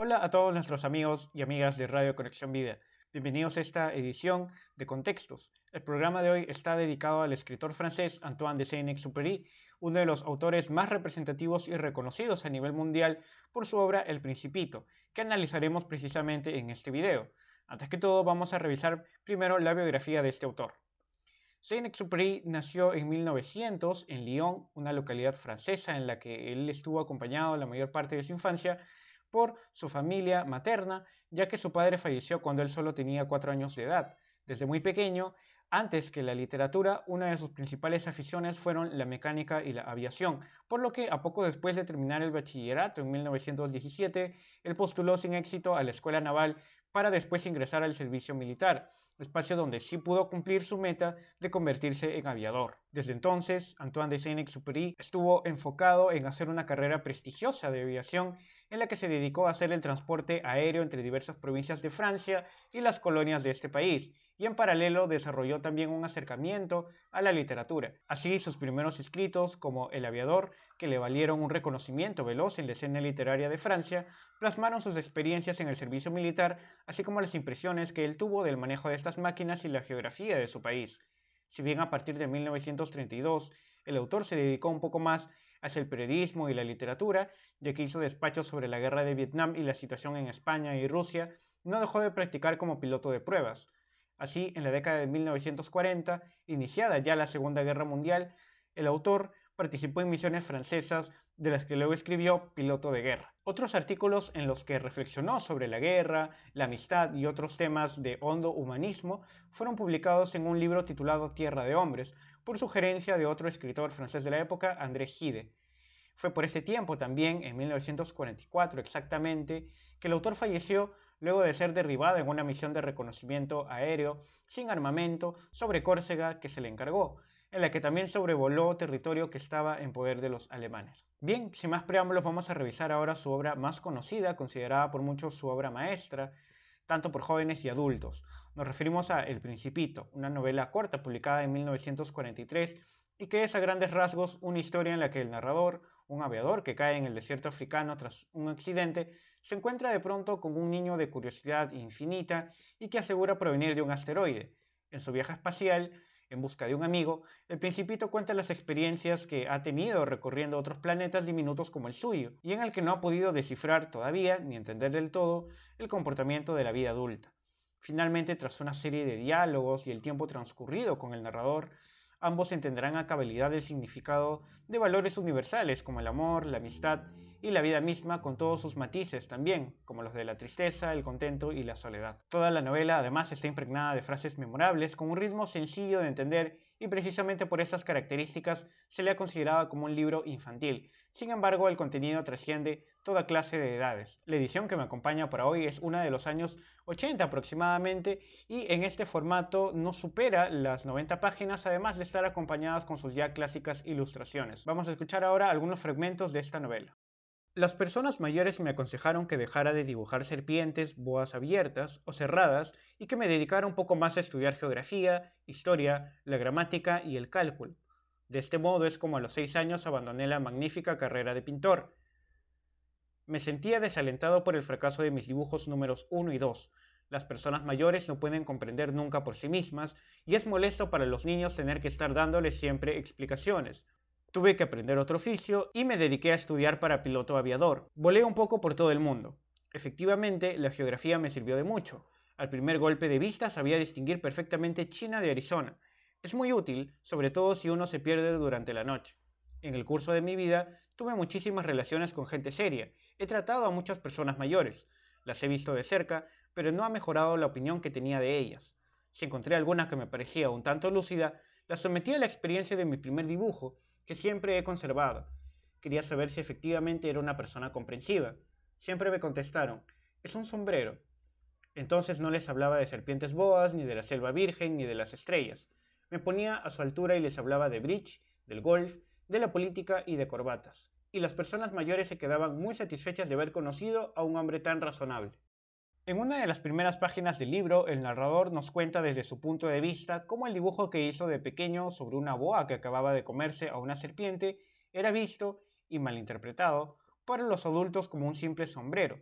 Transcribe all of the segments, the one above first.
Hola a todos nuestros amigos y amigas de Radio Conexión Vida. Bienvenidos a esta edición de Contextos. El programa de hoy está dedicado al escritor francés Antoine de Saint-Exupéry, uno de los autores más representativos y reconocidos a nivel mundial por su obra El Principito, que analizaremos precisamente en este video. Antes que todo, vamos a revisar primero la biografía de este autor. Saint-Exupéry nació en 1900 en Lyon, una localidad francesa en la que él estuvo acompañado la mayor parte de su infancia por su familia materna, ya que su padre falleció cuando él solo tenía 4 años de edad. Desde muy pequeño, antes que la literatura, una de sus principales aficiones fueron la mecánica y la aviación, por lo que a poco después de terminar el bachillerato en 1917, él postuló sin éxito a la Escuela Naval para después ingresar al servicio militar, espacio donde sí pudo cumplir su meta de convertirse en aviador. Desde entonces, Antoine de Saint-Exupéry estuvo enfocado en hacer una carrera prestigiosa de aviación en la que se dedicó a hacer el transporte aéreo entre diversas provincias de Francia y las colonias de este país, y en paralelo desarrolló también un acercamiento a la literatura. Así, sus primeros escritos, como El aviador, que le valieron un reconocimiento veloz en la escena literaria de Francia, plasmaron sus experiencias en el servicio militar, así como las impresiones que él tuvo del manejo de estas máquinas y la geografía de su país. Si bien a partir de 1932 el autor se dedicó un poco más hacia el periodismo y la literatura, ya que hizo despachos sobre la guerra de Vietnam y la situación en España y Rusia, no dejó de practicar como piloto de pruebas. Así, en la década de 1940, iniciada ya la Segunda Guerra Mundial, el autor participó en misiones francesas de las que luego escribió Piloto de Guerra. Otros artículos en los que reflexionó sobre la guerra, la amistad y otros temas de hondo humanismo fueron publicados en un libro titulado Tierra de Hombres, por sugerencia de otro escritor francés de la época, André Gide. Fue por ese tiempo también, en 1944 exactamente, que el autor falleció luego de ser derribado en una misión de reconocimiento aéreo sin armamento sobre Córcega que se le encargó, en la que también sobrevoló territorio que estaba en poder de los alemanes. Bien, sin más preámbulos, vamos a revisar ahora su obra más conocida, considerada por muchos su obra maestra, tanto por jóvenes y adultos. Nos referimos a El Principito, una novela corta publicada en 1943 y que es a grandes rasgos una historia en la que el narrador, un aviador que cae en el desierto africano tras un accidente, se encuentra de pronto con un niño de curiosidad infinita y que asegura provenir de un asteroide. En su viaje espacial, en busca de un amigo, el Principito cuenta las experiencias que ha tenido recorriendo otros planetas diminutos como el suyo, y en el que no ha podido descifrar todavía, ni entender del todo, el comportamiento de la vida adulta. Finalmente, tras una serie de diálogos y el tiempo transcurrido con el narrador, ambos entenderán a cabalidad el significado de valores universales como el amor, la amistad y la vida misma, con todos sus matices también, como los de la tristeza, el contento y la soledad. Toda la novela además está impregnada de frases memorables con un ritmo sencillo de entender, y precisamente por estas características se le ha considerado como un libro infantil. Sin embargo, el contenido trasciende toda clase de edades. La edición que me acompaña para hoy es una de los años 80 aproximadamente, y en este formato no supera las 90 páginas, además de estar acompañadas con sus ya clásicas ilustraciones. Vamos a escuchar ahora algunos fragmentos de esta novela. Las personas mayores me aconsejaron que dejara de dibujar serpientes, boas abiertas o cerradas y que me dedicara un poco más a estudiar geografía, historia, la gramática y el cálculo. De este modo es como a los 6 años abandoné la magnífica carrera de pintor. Me sentía desalentado por el fracaso de mis dibujos números 1 y 2. Las personas mayores no pueden comprender nunca por sí mismas y es molesto para los niños tener que estar dándoles siempre explicaciones. Tuve que aprender otro oficio y me dediqué a estudiar para piloto aviador. Volé un poco por todo el mundo. Efectivamente, la geografía me sirvió de mucho. Al primer golpe de vista sabía distinguir perfectamente China de Arizona. Es muy útil, sobre todo si uno se pierde durante la noche. En el curso de mi vida tuve muchísimas relaciones con gente seria. He tratado a muchas personas mayores. Las he visto de cerca, pero no ha mejorado la opinión que tenía de ellas. Si encontré alguna que me parecía un tanto lúcida, la sometí a la experiencia de mi primer dibujo, que siempre he conservado. Quería saber si efectivamente era una persona comprensiva. Siempre me contestaron, es un sombrero. Entonces no les hablaba de serpientes boas, ni de la selva virgen, ni de las estrellas. Me ponía a su altura y les hablaba de bridge, del golf, de la política y de corbatas. Y las personas mayores se quedaban muy satisfechas de haber conocido a un hombre tan razonable. En una de las primeras páginas del libro, el narrador nos cuenta desde su punto de vista cómo el dibujo que hizo de pequeño sobre una boa que acababa de comerse a una serpiente era visto y malinterpretado por los adultos como un simple sombrero.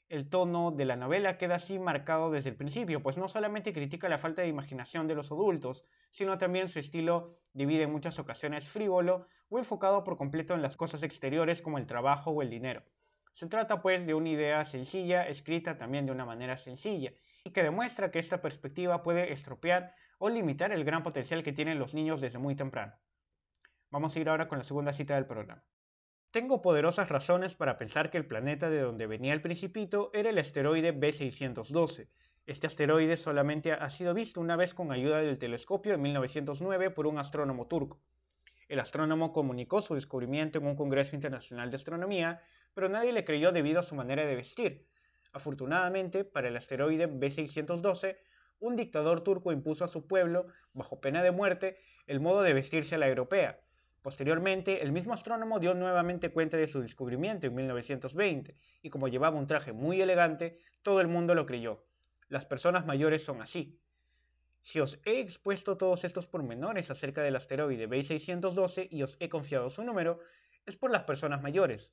El tono de la novela queda así marcado desde el principio, pues no solamente critica la falta de imaginación de los adultos, sino también su estilo de vida en muchas ocasiones frívolo o enfocado por completo en las cosas exteriores como el trabajo o el dinero. Se trata pues de una idea sencilla, escrita también de una manera sencilla, y que demuestra que esta perspectiva puede estropear o limitar el gran potencial que tienen los niños desde muy temprano. Vamos a ir ahora con la segunda cita del programa. Tengo poderosas razones para pensar que el planeta de donde venía el Principito era el asteroide B612. Este asteroide solamente ha sido visto una vez con ayuda del telescopio en 1909 por un astrónomo turco. El astrónomo comunicó su descubrimiento en un congreso internacional de astronomía, pero nadie le creyó debido a su manera de vestir. Afortunadamente, para el asteroide B612, un dictador turco impuso a su pueblo, bajo pena de muerte, el modo de vestirse a la europea. Posteriormente, el mismo astrónomo dio nuevamente cuenta de su descubrimiento en 1920, y como llevaba un traje muy elegante, todo el mundo lo creyó. Las personas mayores son así. Si os he expuesto todos estos pormenores acerca del asteroide B612 y os he confiado su número, es por las personas mayores.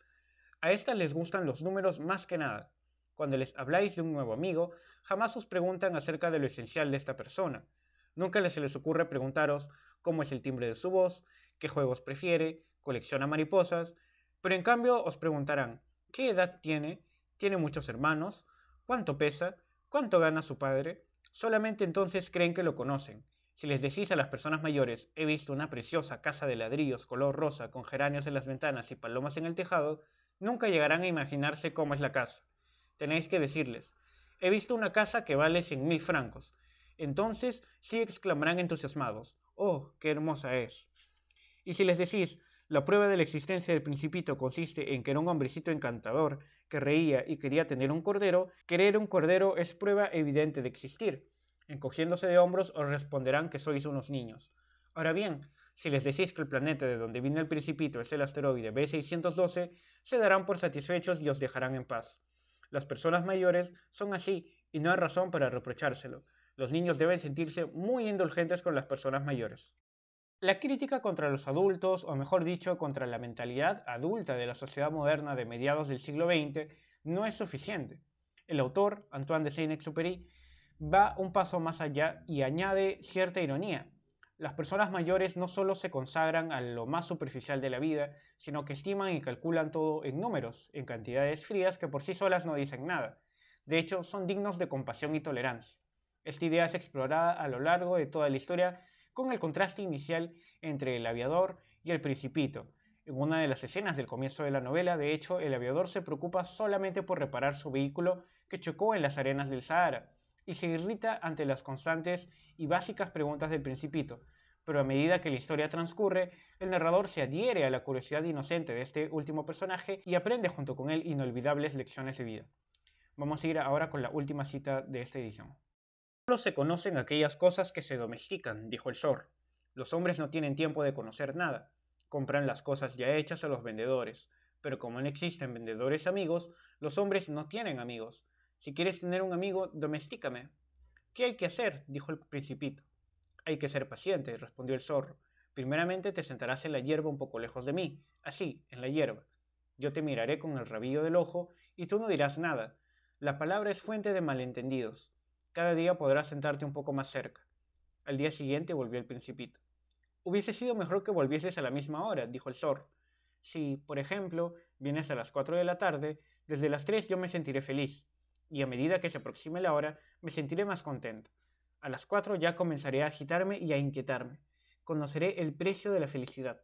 A estas les gustan los números más que nada. Cuando les habláis de un nuevo amigo, jamás os preguntan acerca de lo esencial de esta persona. Nunca se les ocurre preguntaros cómo es el timbre de su voz, qué juegos prefiere, colecciona mariposas, pero en cambio os preguntarán qué edad tiene muchos hermanos, cuánto pesa, cuánto gana su padre. Solamente entonces creen que lo conocen. Si les decís a las personas mayores, he visto una preciosa casa de ladrillos color rosa con geranios en las ventanas y palomas en el tejado, nunca llegarán a imaginarse cómo es la casa. Tenéis que decirles, he visto una casa que vale 100.000 francos. Entonces sí exclamarán entusiasmados, oh, qué hermosa es. Y si les decís, la prueba de la existencia del Principito consiste en que era un hombrecito encantador, que reía y quería tener un cordero, querer un cordero es prueba evidente de existir. Encogiéndose de hombros os responderán que sois unos niños. Ahora bien, si les decís que el planeta de donde viene el Principito es el asteroide B612, se darán por satisfechos y os dejarán en paz. Las personas mayores son así y no hay razón para reprochárselo. Los niños deben sentirse muy indulgentes con las personas mayores. La crítica contra los adultos, o mejor dicho, contra la mentalidad adulta de la sociedad moderna de mediados del siglo XX, no es suficiente. El autor, Antoine de Saint-Exupéry, va un paso más allá y añade cierta ironía. Las personas mayores no solo se consagran a lo más superficial de la vida, sino que estiman y calculan todo en números, en cantidades frías que por sí solas no dicen nada. De hecho, son dignos de compasión y tolerancia. Esta idea es explorada a lo largo de toda la historia con el contraste inicial entre el aviador y el principito. En una de las escenas del comienzo de la novela, de hecho, el aviador se preocupa solamente por reparar su vehículo que chocó en las arenas del Sahara y se irrita ante las constantes y básicas preguntas del principito. Pero a medida que la historia transcurre, el narrador se adhiere a la curiosidad inocente de este último personaje y aprende junto con él inolvidables lecciones de vida. Vamos a ir ahora con la última cita de esta edición. Solo se conocen aquellas cosas que se domestican, dijo el zorro. Los hombres no tienen tiempo de conocer nada. Compran las cosas ya hechas a los vendedores. Pero como no existen vendedores amigos, los hombres no tienen amigos. Si quieres tener un amigo, domestícame. ¿Qué hay que hacer? Dijo el principito. Hay que ser paciente, respondió el zorro. Primeramente te sentarás en la hierba un poco lejos de mí, así, en la hierba. Yo te miraré con el rabillo del ojo y tú no dirás nada. La palabra es fuente de malentendidos. Cada día podrás sentarte un poco más cerca. Al día siguiente volvió el principito. Hubiese sido mejor que volvieses a la misma hora, dijo el zorro. Si, por ejemplo, vienes a las 4 de la tarde, desde las 3 yo me sentiré feliz, y a medida que se aproxime la hora, me sentiré más contento. A las 4 ya comenzaré a agitarme y a inquietarme. Conoceré el precio de la felicidad.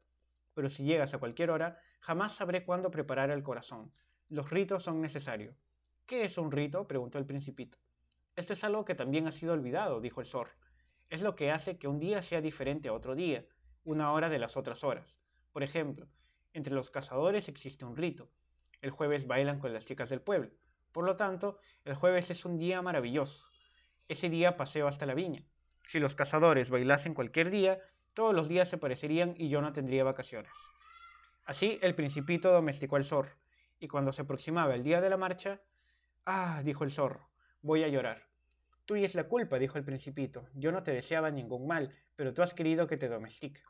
Pero si llegas a cualquier hora, jamás sabré cuándo preparar el corazón. Los ritos son necesarios. ¿Qué es un rito?, preguntó el principito. Esto es algo que también ha sido olvidado, dijo el zorro. Es lo que hace que un día sea diferente a otro día, una hora de las otras horas. Por ejemplo, entre los cazadores existe un rito. El jueves bailan con las chicas del pueblo. Por lo tanto, el jueves es un día maravilloso. Ese día paseo hasta la viña. Si los cazadores bailasen cualquier día, todos los días se parecerían y yo no tendría vacaciones. Así el principito domesticó al zorro, y cuando se aproximaba el día de la marcha, «Ah», dijo el zorro, «voy a llorar». «Tuya es la culpa», dijo el principito. «Yo no te deseaba ningún mal, pero tú has querido que te domestique».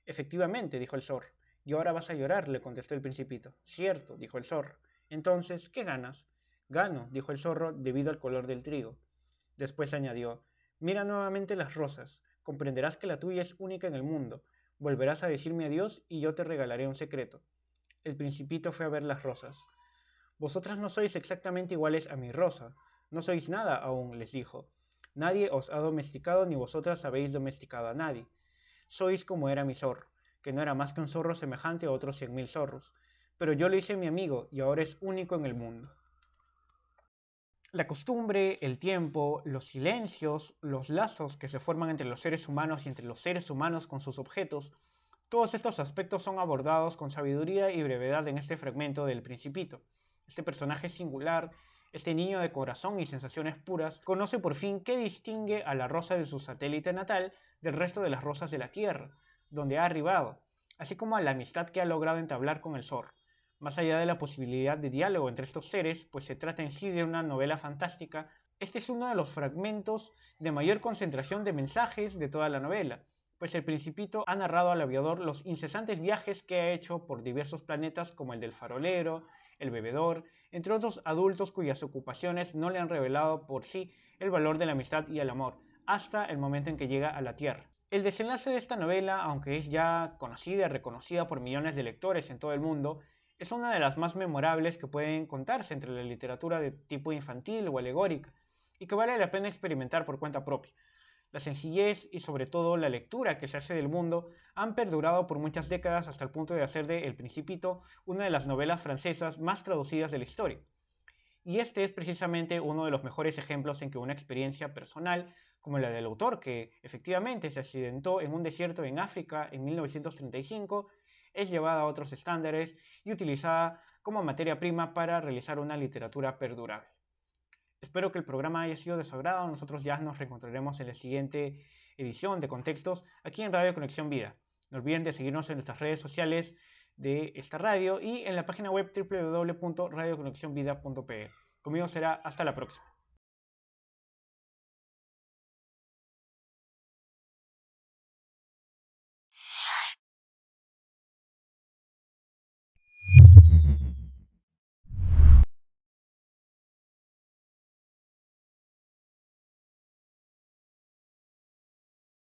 «Efectivamente», dijo el zorro. «Y ahora vas a llorar», le contestó el principito. «Cierto», dijo el zorro. «Entonces, ¿qué ganas?» Gano, dijo el zorro, debido al color del trigo. Después añadió, mira nuevamente las rosas, comprenderás que la tuya es única en el mundo. Volverás a decirme adiós y yo te regalaré un secreto. El principito fue a ver las rosas. Vosotras no sois exactamente iguales a mi rosa. No sois nada aún, les dijo. Nadie os ha domesticado ni vosotras habéis domesticado a nadie. Sois como era mi zorro, que no era más que un zorro semejante a otros 100.000 zorros. Pero yo lo hice mi amigo y ahora es único en el mundo. La costumbre, el tiempo, los silencios, los lazos que se forman entre los seres humanos y entre los seres humanos con sus objetos, todos estos aspectos son abordados con sabiduría y brevedad en este fragmento del Principito. Este personaje singular, este niño de corazón y sensaciones puras, conoce por fin qué distingue a la rosa de su satélite natal del resto de las rosas de la Tierra, donde ha arribado, así como a la amistad que ha logrado entablar con el zorro. Más allá de la posibilidad de diálogo entre estos seres, pues se trata en sí de una novela fantástica, este es uno de los fragmentos de mayor concentración de mensajes de toda la novela, pues el Principito ha narrado al aviador los incesantes viajes que ha hecho por diversos planetas como el del farolero, el bebedor, entre otros adultos cuyas ocupaciones no le han revelado por sí el valor de la amistad y el amor, hasta el momento en que llega a la Tierra. El desenlace de esta novela, aunque es ya conocida y reconocida por millones de lectores en todo el mundo, es una de las más memorables que pueden contarse entre la literatura de tipo infantil o alegórica, y que vale la pena experimentar por cuenta propia. La sencillez y sobre todo la lectura que se hace del mundo han perdurado por muchas décadas hasta el punto de hacer de El Principito una de las novelas francesas más traducidas de la historia. Y este es precisamente uno de los mejores ejemplos en que una experiencia personal como la del autor, que efectivamente se accidentó en un desierto en África en 1935, es llevada a otros estándares y utilizada como materia prima para realizar una literatura perdurable. Espero que el programa haya sido de su agrado. Nosotros ya nos reencontraremos en la siguiente edición de Contextos aquí en Radio Conexión Vida. No olviden de seguirnos en nuestras redes sociales de esta radio y en la página web www.radioconexionvida.pe. Conmigo será hasta la próxima.